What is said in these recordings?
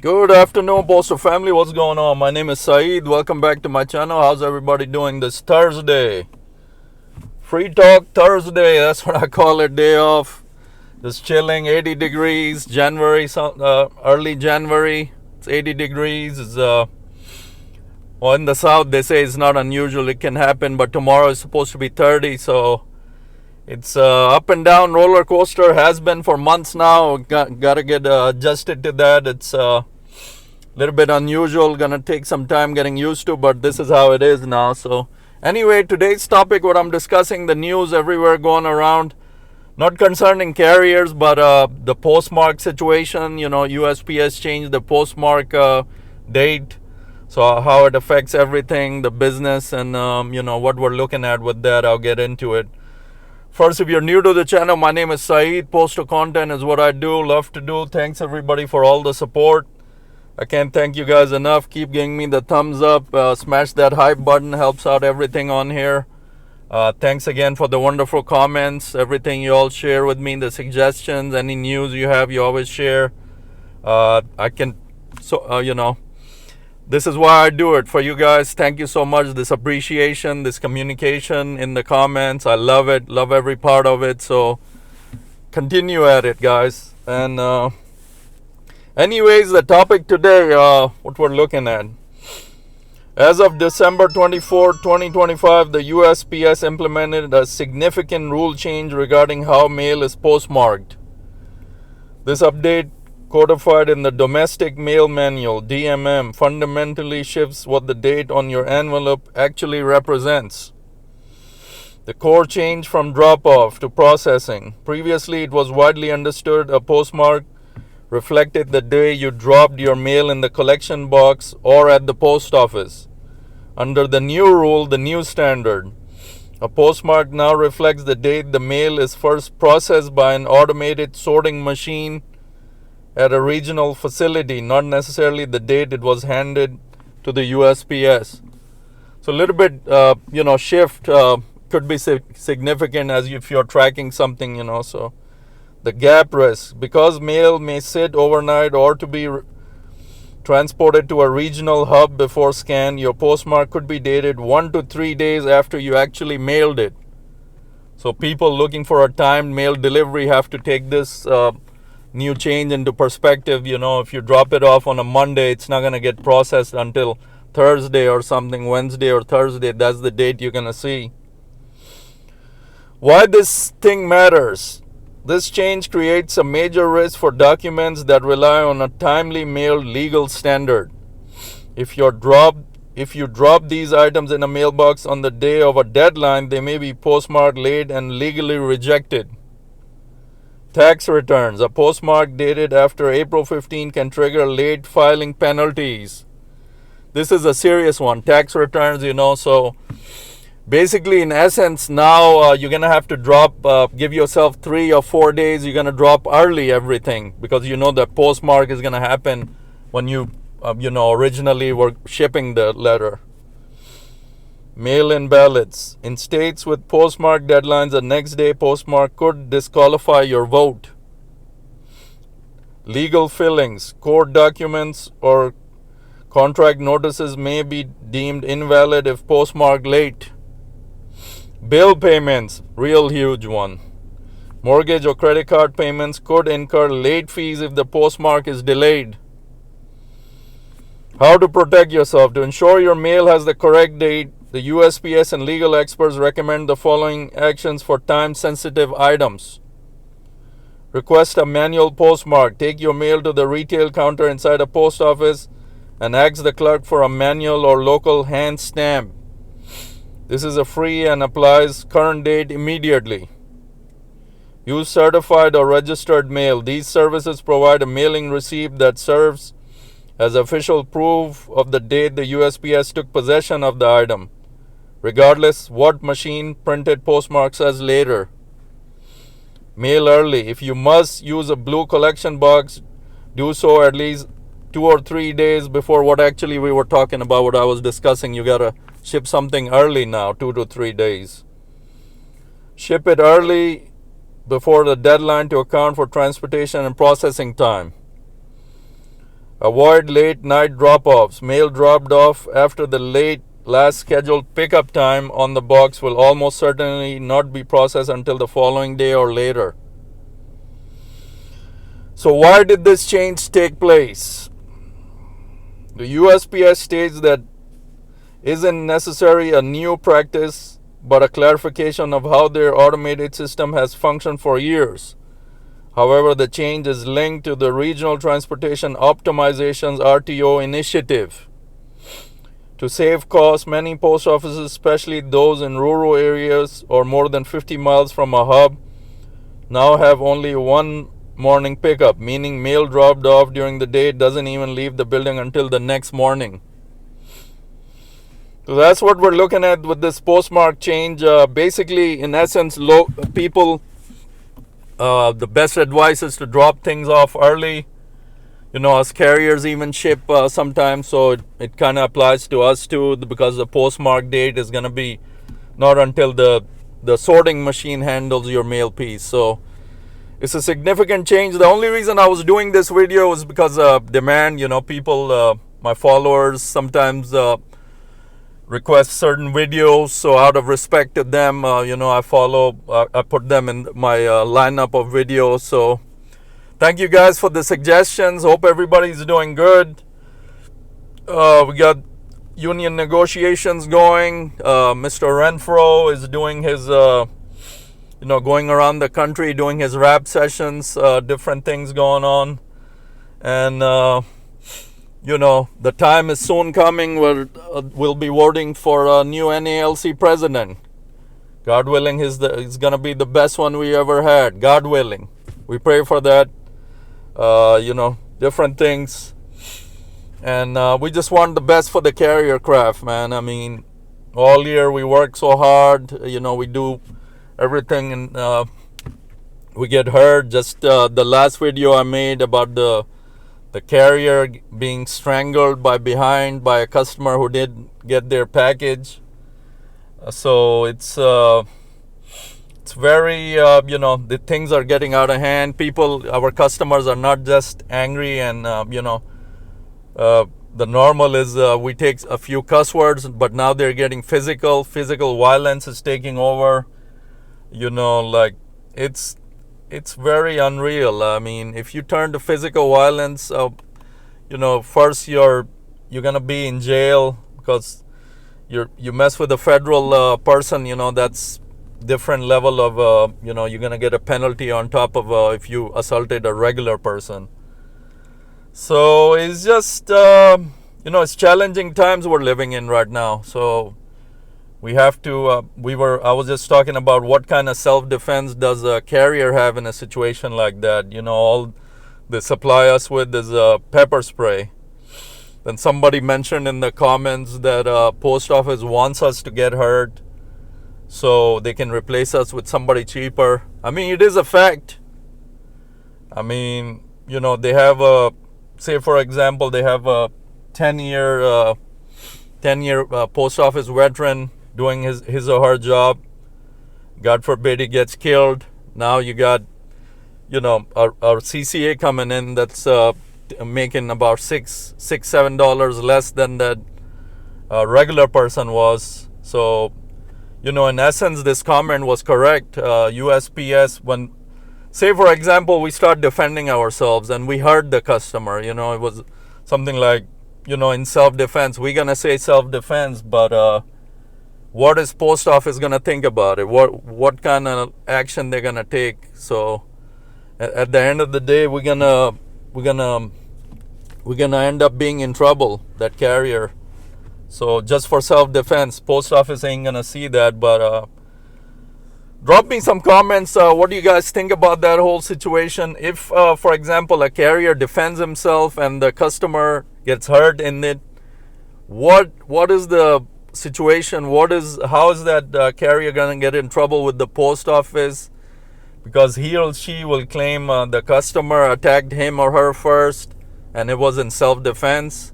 Good afternoon, Postal family. What's going on? My name is Saeed. Welcome back to my channel. How's everybody doing this Thursday? Free Talk Thursday. That's what I call it. Day off. Just chilling. 80 degrees. Early January. It's 80 degrees. Well, in the south they say it's not unusual. It can happen, but tomorrow is supposed to be 30. So it's up and down roller coaster. Has been for months now. Gotta get adjusted to that. It's little bit unusual, gonna take some time getting used to, but this is how it is now. So anyway, today's topic, what I'm discussing, the news everywhere going around, not concerning carriers, but the postmark situation. USPS changed the postmark date, so how it affects everything, the business, and what we're looking at with that. I'll get into it. First, if you're new to the channel, my name is Saeed. Postal content is what I do, love to do. Thanks everybody for all the support. I can't thank you guys enough. Keep giving me the thumbs up. Smash that hype button. Helps out everything on here. Thanks again for the wonderful comments. Everything you all share with me. The suggestions. Any news you have, you always share. This is why I do it for you guys. Thank you so much. This appreciation, this communication in the comments. I love it. Love every part of it. So continue at it, guys. And anyways, the topic today, what we're looking at. As of December 24, 2025, the USPS implemented a significant rule change regarding how mail is postmarked. This update, codified in the Domestic Mail Manual (DMM), fundamentally shifts what the date on your envelope actually represents. The core change from drop-off to processing. Previously, it was widely understood a postmark reflected the day you dropped your mail in the collection box or at the post office. Under the new rule, the new standard, a postmark now reflects the date the mail is first processed by an automated sorting machine at a regional facility, not necessarily the date it was handed to the USPS. So a little bit, shift could be significant as if you're tracking something, so. The gap risk. Because mail may sit overnight or to be transported to a regional hub before scan, your postmark could be dated 1 to 3 days after you actually mailed it. So people looking for a timed mail delivery have to take this new change into perspective. If you drop it off on a Monday, it's not going to get processed until Thursday or something, Wednesday or Thursday. That's the date you're going to see. Why this thing matters. This change creates a major risk for documents that rely on a timely mailed legal standard. If you drop these items in a mailbox on the day of a deadline, they may be postmarked late and legally rejected. Tax returns. A postmark dated after April 15 can trigger late filing penalties. This is a serious one. Tax returns, so basically, in essence, now you're going to have to give yourself 3 or 4 days. You're going to drop early everything because the postmark is going to happen when you, originally were shipping the letter. Mail-in ballots. In states with postmark deadlines, a next day postmark could disqualify your vote. Legal fillings. Court documents or contract notices may be deemed invalid if postmarked late. Bill payments, real huge one. Mortgage or credit card payments could incur late fees if the postmark is delayed. How to protect yourself. To ensure your mail has the correct date, the USPS and legal experts recommend the following actions for time-sensitive items. Request a manual postmark. Take your mail to the retail counter inside a post office and ask the clerk for a manual or local hand stamp. This is a free and applies current date immediately. Use certified or registered mail. These services provide a mailing receipt that serves as official proof of the date the USPS took possession of the item, regardless what machine printed postmark says later. Mail early. If you must use a blue collection box, do so at least 2 or 3 days before what actually we were talking about, what I was discussing. You gotta ship something early now, 2 to 3 days. Ship it early before the deadline to account for transportation and processing time. Avoid late night drop-offs. Mail dropped off after the last scheduled pickup time on the box will almost certainly not be processed until the following day or later. So why did this change take place? The USPS states that isn't necessarily a new practice, but a clarification of how their automated system has functioned for years. However, the change is linked to the Regional Transportation Optimization's RTO initiative. To save costs, many post offices, especially those in rural areas or more than 50 miles from a hub, now have only one morning pickup, meaning mail dropped off during the day doesn't even leave the building until the next morning. So that's what we're looking at with this postmark change. Basically, in essence, people, the best advice is to drop things off early. You know, us carriers even ship sometimes, so it kind of applies to us too, because the postmark date is going to be not until the sorting machine handles your mail piece. So it's a significant change. The only reason I was doing this video was because of demand. You know, people, my followers sometimes request certain videos, so out of respect to them, you know, I put them in my lineup of videos. So thank you guys for the suggestions. Hope everybody's doing good. We got union negotiations going. Mr. Renfro is doing his you know, going around the country doing his rap sessions, different things going on. And you know, the time is soon coming where we'll be voting for a new NALC president. God willing, he's going to be the best one we ever had. God willing. We pray for that. You know, different things. And we just want the best for the carrier craft, man. I mean, all year we work so hard. You know, we do everything, and we get hurt. Just the last video I made about the carrier being strangled by behind by a customer who did get their package. So it's very you know, the things are getting out of hand. People, our customers are not just angry, and you know, the normal is we take a few cuss words, but now they're getting physical violence is taking over. You know, like it's very unreal. I mean, if you turn to physical violence, you know, first you're gonna be in jail because you mess with a federal person. You know, that's different level of you know, you're gonna get a penalty on top of if you assaulted a regular person. So it's just you know, it's challenging times we're living in right now. So we have to, I was just talking about what kind of self-defense does a carrier have in a situation like that. You know, all they supply us with is pepper spray. Then somebody mentioned in the comments that post office wants us to get hurt so they can replace us with somebody cheaper. I mean, it is a fact. I mean, you know, they have say for example, they have a 10-year post office veteran doing his or her job. God forbid he gets killed. Now you got, you know, our CCA coming in that's making about $7 less than that regular person was. So, you know, in essence, this comment was correct. USPS, when, say for example, we start defending ourselves and we hurt the customer, you know, it was something like, you know, in self-defense, we're gonna say self-defense, but what is post office gonna think about it? What kind of action they're gonna take? So at the end of the day, we're gonna end up being in trouble, that carrier. So just for self-defense, post office ain't gonna see that. But drop me some comments. What do you guys think about that whole situation? If for example, a carrier defends himself and the customer gets hurt in it, what is the situation? How is that carrier gonna get in trouble with the post office? Because he or she will claim the customer attacked him or her first and it was in self-defense.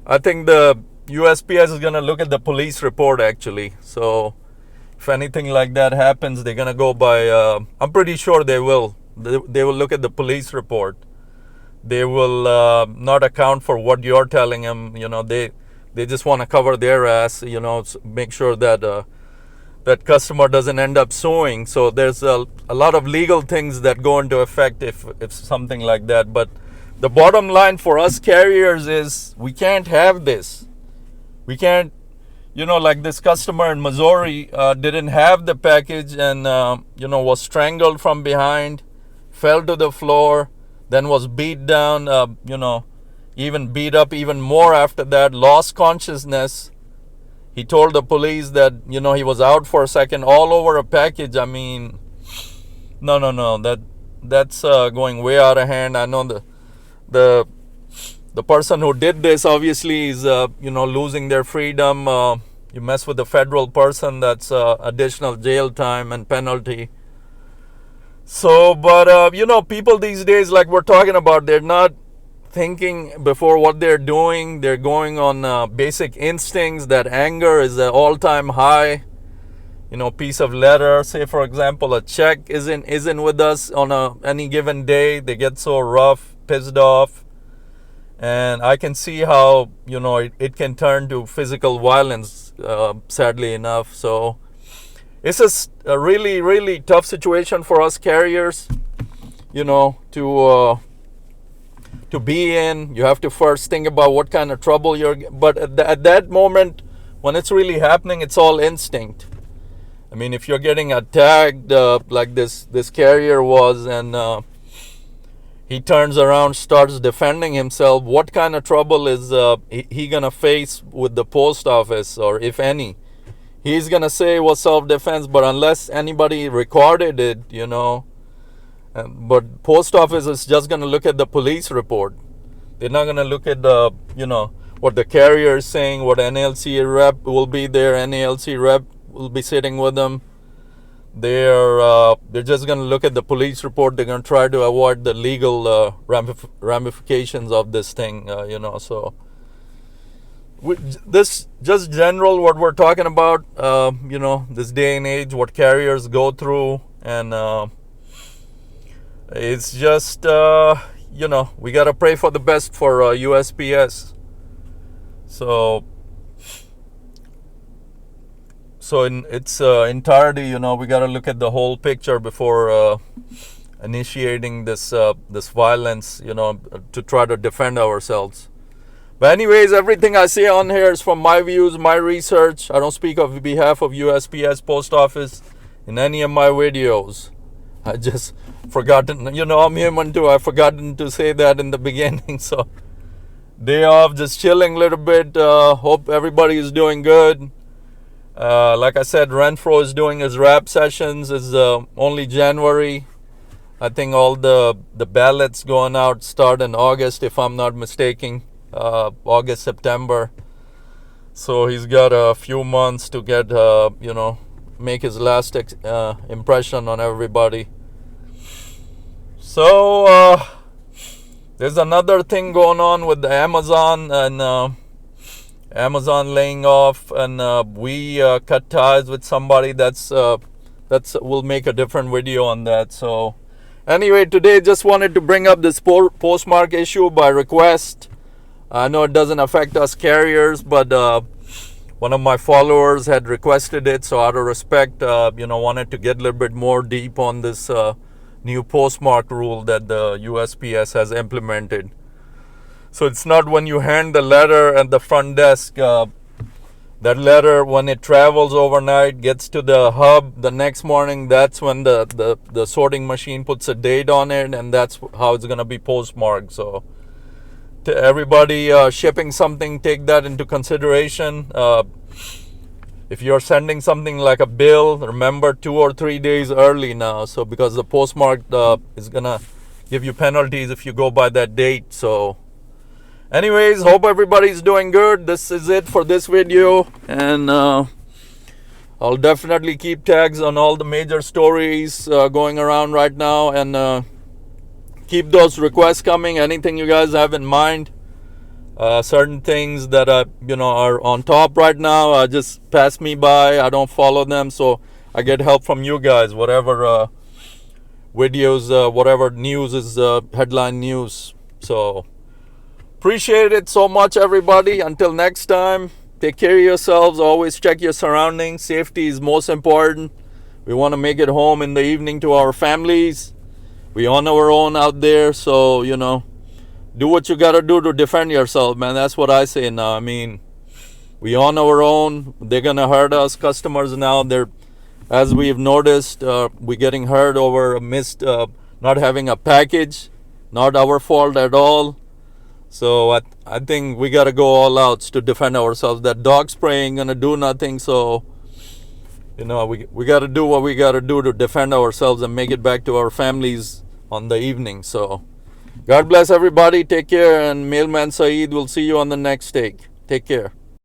I think the USPS is gonna look at the police report actually. So if anything like that happens, they're gonna go by I'm pretty sure they will look at the police report. they will not account for what you're telling them. They just want to cover their ass, make sure that that customer doesn't end up suing. So there's a lot of legal things that go into effect if something like that. But the bottom line for us carriers is we can't have this. We can't, like this customer in Missouri didn't have the package and, was strangled from behind, fell to the floor, then was beat down, even beat up even more after that, lost consciousness. He told the police that, he was out for a second, all over a package. I mean, no, that's going way out of hand. I know the person who did this obviously is, losing their freedom. You mess with a federal person, that's additional jail time and penalty. So, but, people these days, like we're talking about, they're not thinking before what they're doing. They're going on basic instincts. That anger is an all-time high. Piece of letter, say for example a check isn't with us on any given day, they get so rough, pissed off, and I can see how it can turn to physical violence, sadly enough. So it's just a really, really tough situation for us carriers, to be in. You have to first think about what kind of trouble but at that moment when it's really happening, it's all instinct. I mean, if you're getting attacked like this carrier was, and he turns around, starts defending himself, what kind of trouble is he gonna face with the post office, or if any? He's gonna say it was self-defense, but unless anybody recorded it, but post office is just going to look at the police report. They're not going to look at the, what the carrier is saying, what NALC rep will be there. NALC rep will be sitting with them. They're just going to look at the police report. They're going to try to avoid the legal ramifications of this thing, So this just general what we're talking about, this day and age, what carriers go through, and it's just, we got to pray for the best for USPS. So in its entirety, we got to look at the whole picture before initiating this violence, to try to defend ourselves. But anyways, everything I say on here is from my views, my research. I don't speak on behalf of USPS Post Office in any of my videos. I just forgotten, I'm human too. I've forgotten to say that in the beginning. So, day off, just chilling a little bit. Hope everybody is doing good. Like I said, Renfro is doing his rap sessions. It's only January. I think all the ballots going out start in August, if I'm not mistaken. August, September. So he's got a few months to get, make his last impression on everybody. So there's another thing going on with the Amazon, and Amazon laying off, and we cut ties with somebody. We'll make a different video on that. So anyway, today just wanted to bring up this postmark issue by request. I know it doesn't affect us carriers, but one of my followers had requested it, so out of respect, wanted to get a little bit more deep on this new postmark rule that the USPS has implemented. So it's not when you hand the letter at the front desk, that letter, when it travels overnight, gets to the hub the next morning, that's when the sorting machine puts a date on it, and that's how it's going to be postmarked. So to everybody shipping something, take that into consideration. If you're sending something like a bill, remember 2 or 3 days early now. So because the postmark is gonna give you penalties if you go by that date. So anyways, hope everybody's doing good. This is it for this video, and I'll definitely keep tags on all the major stories going around right now, and keep those requests coming. Anything you guys have in mind, certain things that are on top right now, just pass me by. I don't follow them, so I get help from you guys. Whatever videos, whatever news is headline news. So appreciate it so much, everybody. Until next time, take care of yourselves. Always check your surroundings. Safety is most important. We want to make it home in the evening to our families. We on our own out there, so do what you gotta do to defend yourself, man. That's what I say now. I mean, we on our own. They're gonna hurt us. Customers now, as we've noticed, we're getting hurt over not having a package. Not our fault at all. So I think we gotta go all out to defend ourselves. That dog spray ain't gonna do nothing. So we gotta do what we gotta do to defend ourselves and make it back to our families on the evening. So God bless everybody. Take care, and MailmanSyed will see you on the next take. Take care.